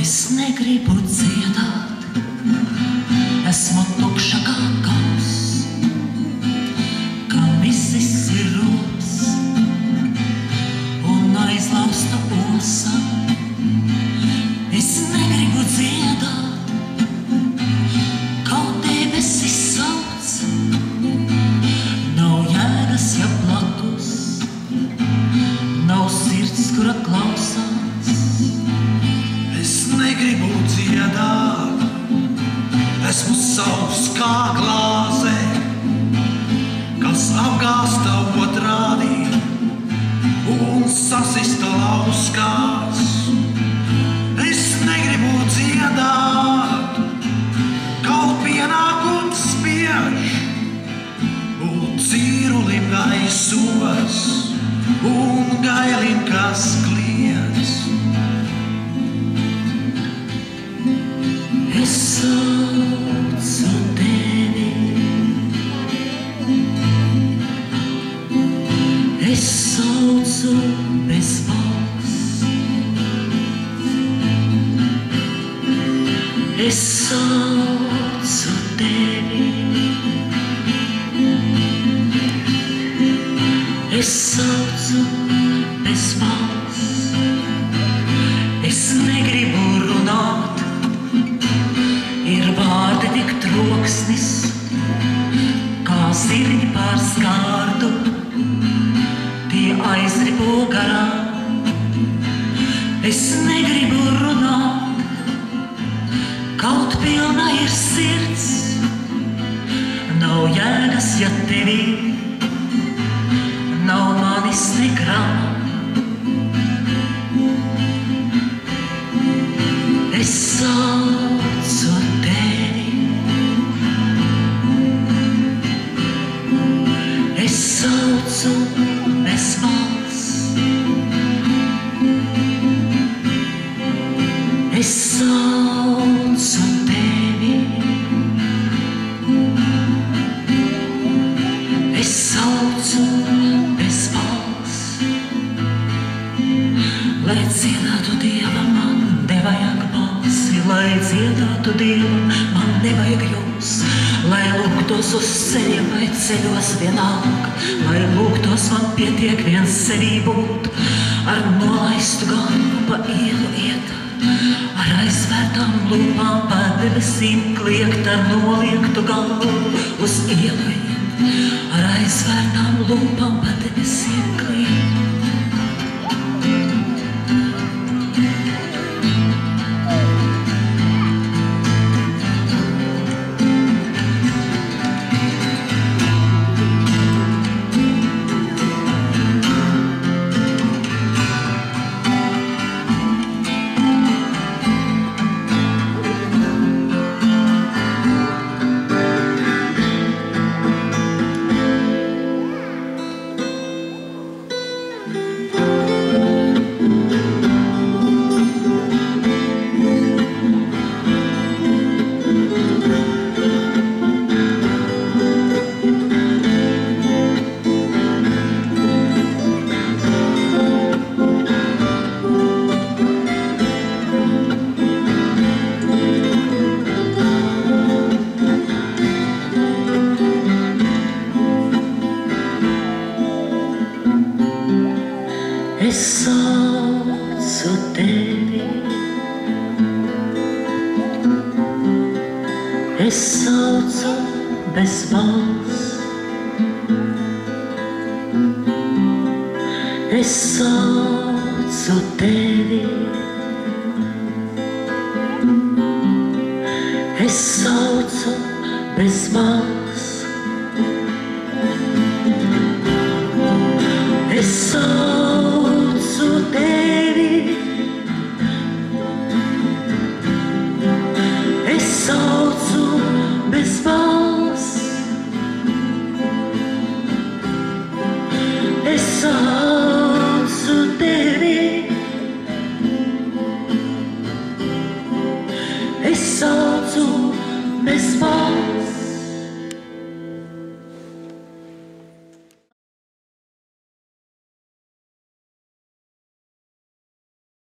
Es negribu dziedāt, esmu tukša kā kaus, kā misis ir rops un aizlausta osa. Es negribu dziedāt, kaut debesis sauc, nav jēgas, ja blakus, nav sirds, kura klausās. Es negribu dziedāt, esmu savs kā glāze, kas apgāsta otrādi un sasista lauskās. Es negribu dziedāt, kaut pienākums spiež, būt cīrulim gaisos un gailim, kas kliedz. Es saucu tevi, es saucu bez balss, es saucu tevi, es saucu bez balss, es negribu runāt. Ir vārdi tik troksnis, kā zirņi pār skārdu, tie aizripo garām. Es negribu runāt, kaut pilna ir sirds, nav jēgas, ja tevī nav manis negrāma. Es saucu tevi, es saucu bez balss, es saucu tevi, es saucu bez balss, lai dziedātu Dievam man nevajag balsi, lai dziedātu Dievam man nevajag jūs, lai lūgtos uz ceļiem vai ceļos vienalga, lai lūgtos man pietiek vien sevī būt, ar nolaistu galvu pa ielu iet, ar aizvērtām lūpām pa debesīm kliegt, ar noliektu galvu uz ielu iet, ar aizvērtām lūpām pa debesīm kliegt. Es saucu tevi, es saucu bez balss, es saucu tevi, es saucu bez balss, es saucu tevi, es saucu bez balss, es saucu tevi, es saucu bez balss.